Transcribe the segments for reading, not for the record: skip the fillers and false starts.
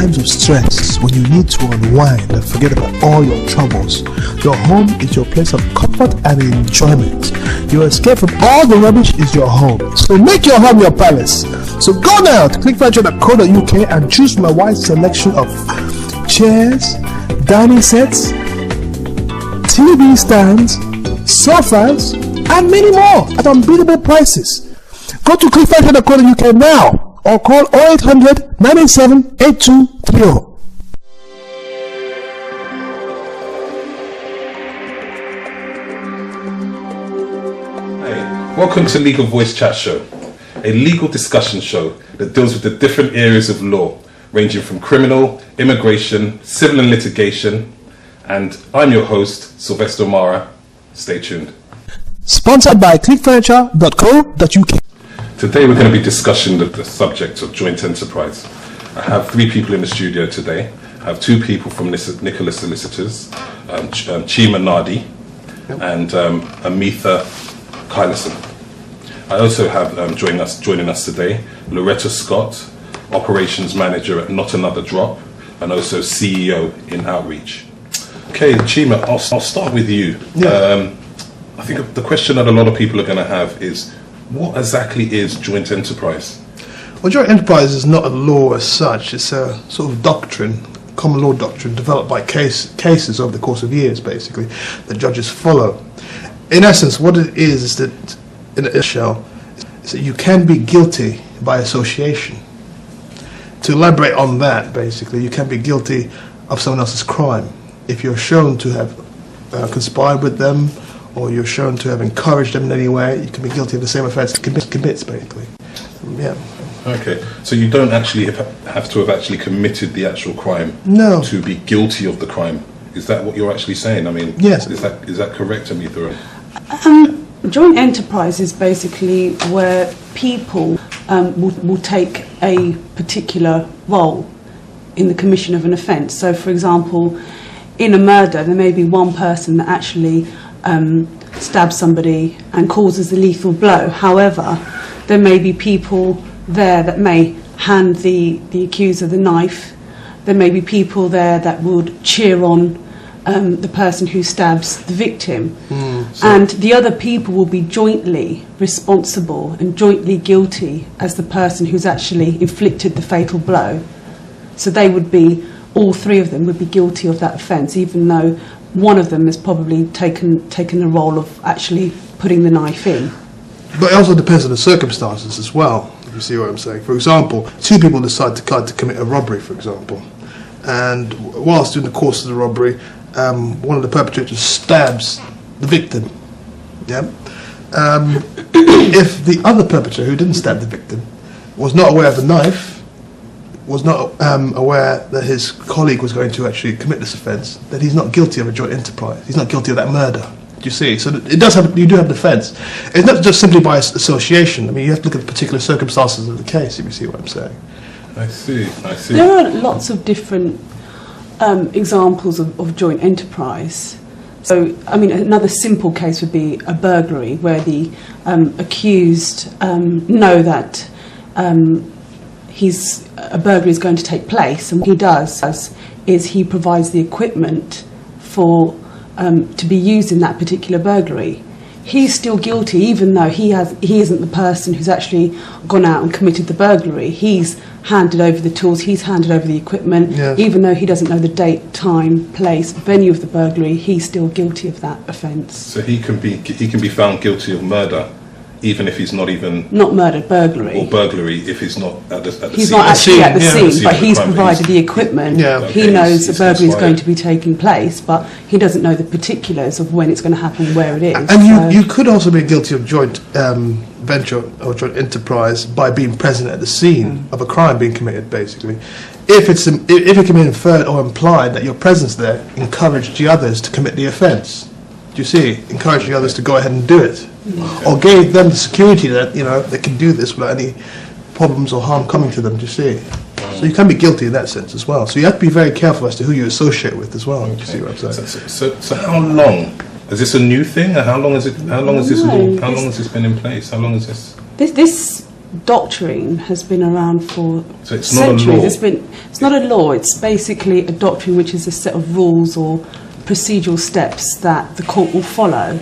times of stress, when you need to unwind and forget about all your troubles, your home is your place of comfort and enjoyment. Your escape from all the rubbish is your home. So make your home your palace. So go now to clickfurniture.co.uk and choose from a wide selection of chairs, dining sets, TV stands, sofas, and many more at unbeatable prices. Go to clickfurniture.co.uk now or call 0800 987 8230. Welcome to Legal Voice Chat Show, a legal discussion show that deals with the different areas of law, ranging from criminal, immigration, civil and litigation, and I'm your host, Sylvester Mara. Stay tuned. Sponsored by clickfurniture.co.uk. Today we're going to be discussing the subject of joint enterprise. I have three people in the studio today. I have two people from Nicholas Solicitors, Chima Nadi and Amitha Kylison. I also have joining us today, Loretta Scott, Operations Manager at Not Another Drop, and also CEO in Outreach. Okay, Chima, I'll start with you. Yeah. I think the question that a lot of people are going to have is, what exactly is joint enterprise? Well, joint enterprise is not a law as such. It's a sort of doctrine, common law doctrine, developed by cases over the course of years, basically, that judges follow. In essence, what it is that, in a nutshell, is that you can be guilty by association. To elaborate on that, basically, you can be guilty of someone else's crime if you're shown to have conspired with them, or you're shown to have encouraged them in any way. You can be guilty of the same offence commits, basically. Yeah. Okay, so you don't actually have to have actually committed the actual crime to be guilty of the crime. Is that what you're actually saying? I mean, yes. Is that correct, Amitha? Joint enterprise is basically where people will take a particular role in the commission of an offence. So, for example, in a murder, there may be one person that actually stabs somebody and causes the lethal blow. However, there may be people there that may hand the accuser the knife. There may be people there that would cheer on the person who stabs the victim. And the other people will be jointly responsible and jointly guilty as the person who's actually inflicted the fatal blow. So they would be, all three of them would be guilty of that offence, even though one of them has probably taken the role of actually putting the knife in. But it also depends on the circumstances as well, if you see what I'm saying. For example, two people decide to commit a robbery, for example, and whilst in the course of the robbery, one of the perpetrators stabs the victim. Yeah. If the other perpetrator, who didn't stab the victim, was not aware of the knife, was not aware that his colleague was going to actually commit this offence, then he's not guilty of a joint enterprise. He's not guilty of that murder. Do you see? So it does have, you do have defence. It's not just simply by association. I mean, you have to look at the particular circumstances of the case, if you see what I'm saying. I see. There are lots of different examples of joint enterprise. So, I mean, another simple case would be a burglary, where the accused know that a burglary is going to take place, and what he does is he provides the equipment for to be used in that particular burglary. He's still guilty, even though he isn't the person who's actually gone out and committed the burglary. He's handed over the tools, he's handed over the equipment. Yes. Even though he doesn't know the date, time, place, venue of the burglary, he's still guilty of that offence. So he can be found guilty of murder, even if he's not murder, burglary. Or burglary if he's not at the scene. He's not actually at the scene, but he's provided the equipment. Yeah. Okay, he knows the burglary is going to be taking place, but he doesn't know the particulars of when it's going to happen, where it is. And you could also be guilty of joint venture or joint enterprise by being present at the scene of a crime being committed, basically. If it can be inferred or implied that your presence there encouraged the others to commit the offence. Do you see? Encouraged the others to go ahead and do it. Okay. Or gave them the security that, they can do this without any problems or harm coming to them, do you see? So you can be guilty in that sense as well. So you have to be very careful as to who you associate with as well. Okay. Do you see what I'm saying? So how long? Is this a new thing? Or how long has this been in place? How long is this? This doctrine has been around for So it's not a centuries. law? It's not a law. It's basically a doctrine, which is a set of rules or procedural steps that the court will follow,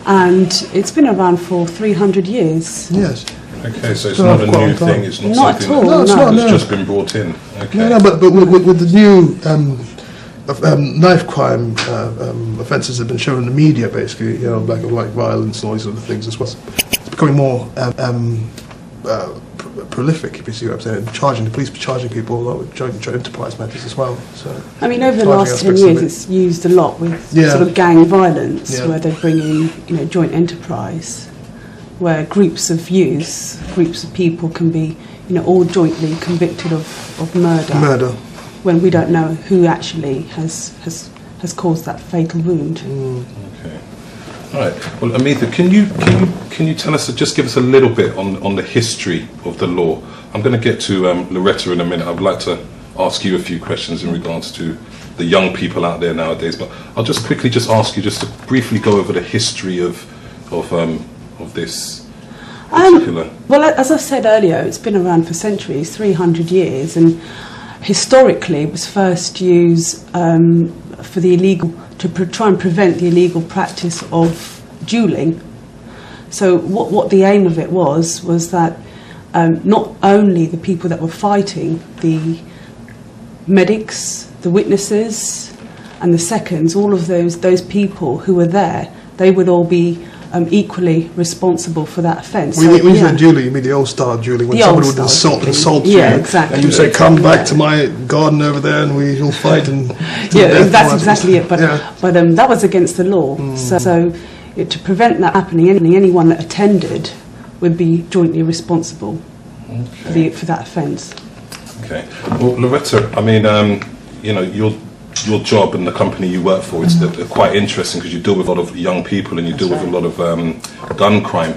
and it's been around for 300 years. Yes. Okay, so it's not a new thing. It's not Not something at all, No, it's not, that's no. just been brought in. Okay. No, but with the new knife crime offences have been shown in the media, basically, black and white violence and all these sort of things as well. It's becoming more prolific, if you see what I'm saying. The police charging people a lot with joint enterprise matters as well. So, I mean, over the charging last 10 aspects of years, it. it's used a lot with Yeah. sort of gang violence, Yeah. where they bring in, joint enterprise, where groups of youths, groups of people can be, all jointly convicted of murder. When we don't know who actually has caused that fatal wound. Okay. All right. Well, Amitha, can you tell us, just give us a little bit on the history of the law? I'm going to get to Loretta in a minute. I'd like to ask you a few questions in regards to the young people out there nowadays, but I'll just quickly ask you just to briefly go over the history of this particular. Well, as I said earlier, it's been around for centuries, 300 years, and historically it was first used for the illegal, to try and prevent the illegal practice of duelling. So what the aim of it was that not only the people that were fighting, the medics, the witnesses and the seconds, all of those people who were there, they would all be equally responsible for that offence. When you say dueling, you mean the old style dueling, when The somebody old would style insult dueling. you, Yeah, exactly. and you say, "Come back to my garden over there, and we'll fight." And Yeah, that's exactly it. But Yeah. that was against the law. So to prevent that happening, anyone that attended would be jointly responsible for that offence. Okay. Well, Loretta, I mean, your job and the company you work for, it's quite interesting because you deal with a lot of young people and you deal with a lot of gun crime.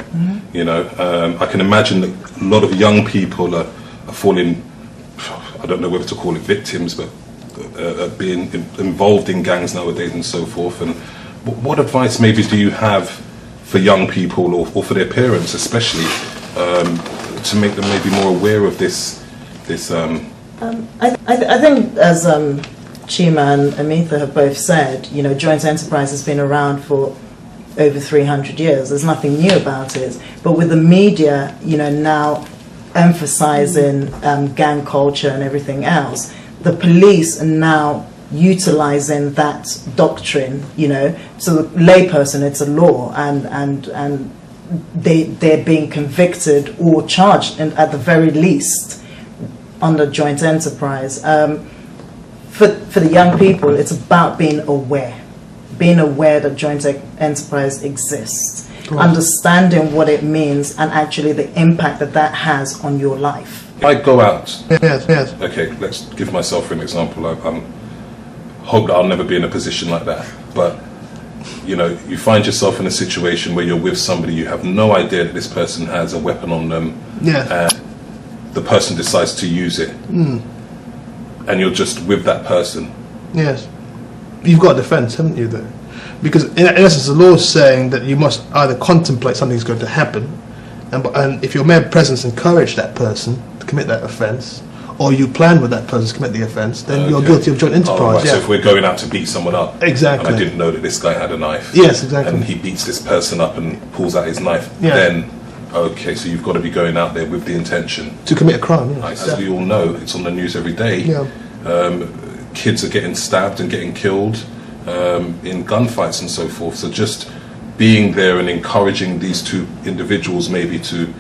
I can imagine that a lot of young people are falling, I don't know whether to call it victims, but being involved in gangs nowadays and so forth. And what advice maybe do you have for young people or for their parents especially, to make them maybe more aware of this? I think, as Chima and Amitha have both said, joint enterprise has been around for over 300 years. There's nothing new about it. But with the media, now emphasizing gang culture and everything else, the police are now utilizing that doctrine, so the layperson, it's a law, and they're being convicted or charged, and at the very least, under joint enterprise. For the young people, it's about being aware that joint enterprise exists, understanding what it means, and actually the impact that has on your life. I go out. Yes. Okay, let's give myself an example. I hope that I'll never be in a position like that. But, you find yourself in a situation where you're with somebody, you have no idea that this person has a weapon on them. Yes. And the person decides to use it. And you're just with that person. Yes. You've got a defence, haven't you, though? Because in essence, the law is saying that you must either contemplate something's going to happen, and if your mere presence encouraged that person to commit that offence, or you plan with that person to commit the offence, then you're guilty of joint enterprise. Right. So if we're going out to beat someone up, Exactly. and I didn't know that this guy had a knife. Yes, exactly. And he beats this person up and pulls out his knife, Yeah. then, okay, so you've got to be going out there with the intention. To commit a crime, yeah. As we all know, it's on the news every day. Yeah. Kids are getting stabbed and getting killed in gunfights and so forth. So just being there and encouraging these two individuals maybe to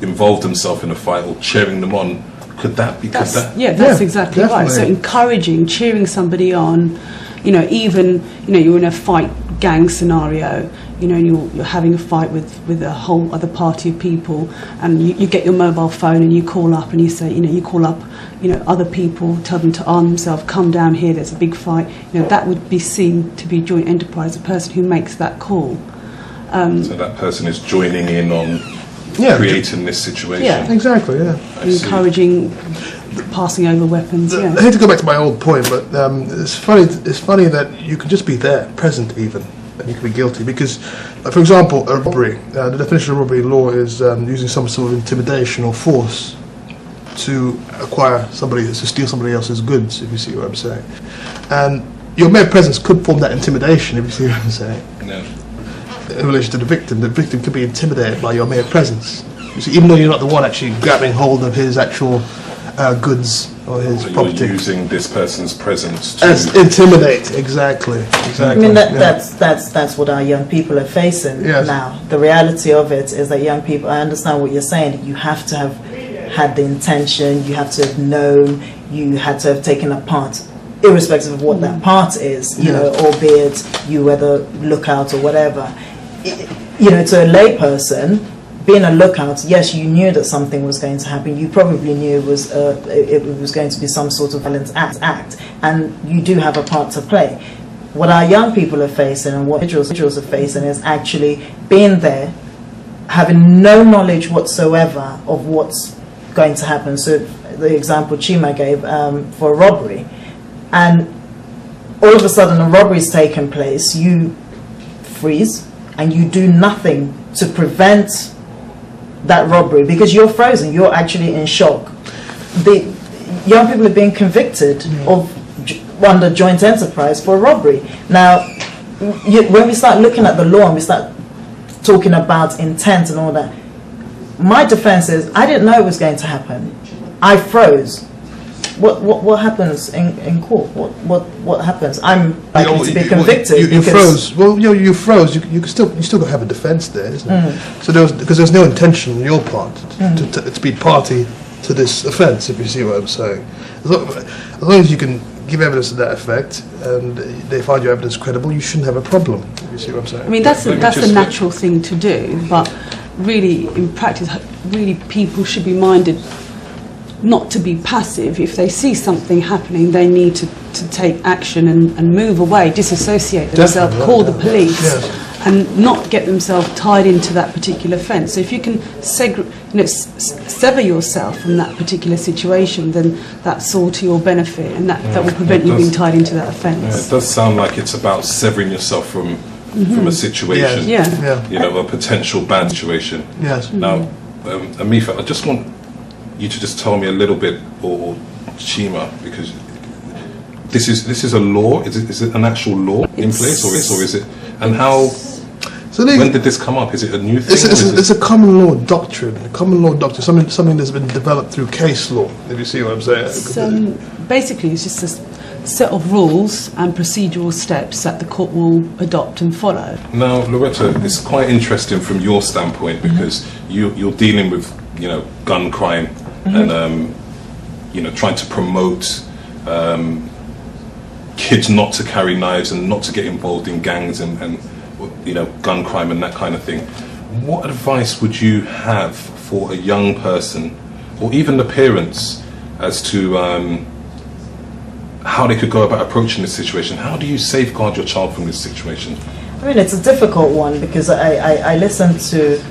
involve themselves in a fight or cheering them on, could that be? That's Yeah, exactly right. So definitely. encouraging, cheering somebody on, even you're in a fight gang scenario, and you're having a fight with a whole other party of people, and you get your mobile phone and you call up and you say, you call up, other people, tell them to arm themselves, come down here, there's a big fight. That would be seen to be joint enterprise, the person who makes that call. So that person is joining in on creating this situation. Yeah. Exactly, yeah. I see. Encouraging, passing over weapons. I Yeah. hate to go back to my old point, but it's funny that you can just be there, present even, and you can be guilty. Because, for example, a robbery, the definition of robbery law is using some sort of intimidation or force to acquire somebody, to steal somebody else's goods, if you see what I'm saying. And your mere presence could form that intimidation, if you see what I'm saying. No. In relation to the victim could be intimidated by your mere presence. You see, even though you're not the one actually grabbing hold of his actual goods or his So property. you're using this person's presence to As intimidate, exactly. I mean, that's what our young people are facing now. The reality of it is that young people, I understand what you're saying, you have to have had the intention, you have to have known, you had to have taken a part, irrespective of what that part is, you know, albeit you were the lookout or whatever. You know, to a lay person, being a lookout, yes, you knew that something was going to happen. You probably knew it was going to be some sort of violent act, and you do have a part to play. What our young people are facing and what individuals are facing is actually being there, having no knowledge whatsoever of what's going to happen. So the example Chima gave for a robbery, and all of a sudden a robbery's taken place, you freeze and you do nothing to prevent that robbery because you're frozen, you're actually in shock. The young people are being convicted of under joint enterprise for robbery. Now, when we start looking at the law and we start talking about intent and all that, my defense is I didn't know it was going to happen. I froze. What happens in court? What happens? I'm likely to be convicted. You froze. Well, you froze. You still got to have a defence there, isn't it? So because there's no intention on your part to be party to this offence. If you see what I'm saying, as long as you can give evidence to that effect and they find your evidence credible, you shouldn't have a problem. If you see what I'm saying. I mean, that's a natural thing to do, but really, in practice, really people should be minded not to be passive. If they see something happening, they need to take action and move away, disassociate themselves, call the police, and not get themselves tied into that particular offence. So if you can sever yourself from that particular situation, then that's all to your benefit, and that will prevent you being tied into that offence. Yeah, it does sound like it's about severing yourself from a situation, you know, a potential bad situation. Yes. Now, Amifa, I just want you to just tell me a little bit, or Chima, because this is a law. Is it an actual law in place, or is it? And how? So when did this come up? Is it a new thing? It's a common law doctrine. A common law doctrine. Something that's been developed through case law. If you see what I'm saying. Basically, it's just a set of rules and procedural steps that the court will adopt and follow. Now, Loretta, it's quite interesting from your standpoint because you're dealing with, you know, gun crime and you know, trying to promote kids not to carry knives and not to get involved in gangs and you know, gun crime and that kind of thing. What advice would you have for a young person, or even the parents, as to how they could go about approaching this situation? How do you safeguard your child from this situation? I mean, it's a difficult one because I listen to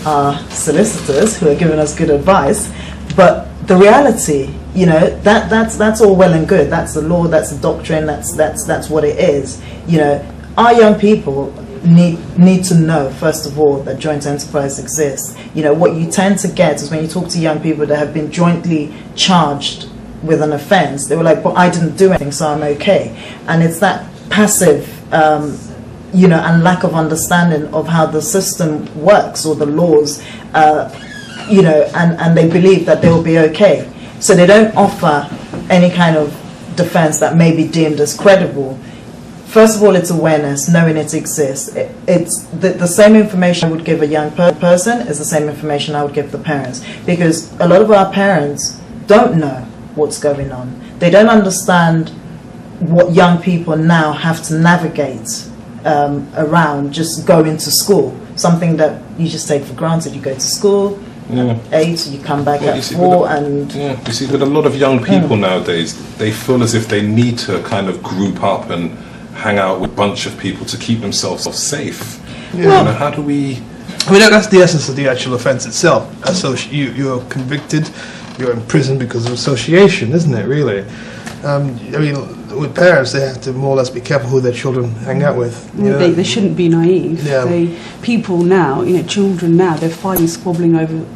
our solicitors who are giving us good advice, but the reality, you know, that's all well and good. That's the law, that's the doctrine, that's what it is. You know, our young people need to know, first of all, that joint enterprise exists. You know, what you tend to get is when you talk to young people that have been jointly charged with an offence, they were like, well, I didn't do anything, so I'm okay. And it's that passive, you know, and lack of understanding of how the system works or the laws, you know, and they believe that they will be okay. So they don't offer any kind of defence that may be deemed as credible. First of all, it's awareness, knowing it exists. It's the same information I would give a young person is the same information I would give the parents, because a lot of our parents don't know what's going on. They don't understand what young people now have to navigate around just going to school, something that you just take for granted. You go to school, 8, you come back at 4, and... Yeah, you see, with a lot of young people nowadays, they feel as if they need to kind of group up and hang out with a bunch of people to keep themselves safe. Yeah. You know, how do we... I mean, that's the essence of the actual offence itself. You're convicted, you're in prison because of association, isn't it, really? I mean, with parents, they have to more or less be careful who their children hang out with. You know? They shouldn't be naive. Yeah. People now, children now, they're fighting, squabbling over,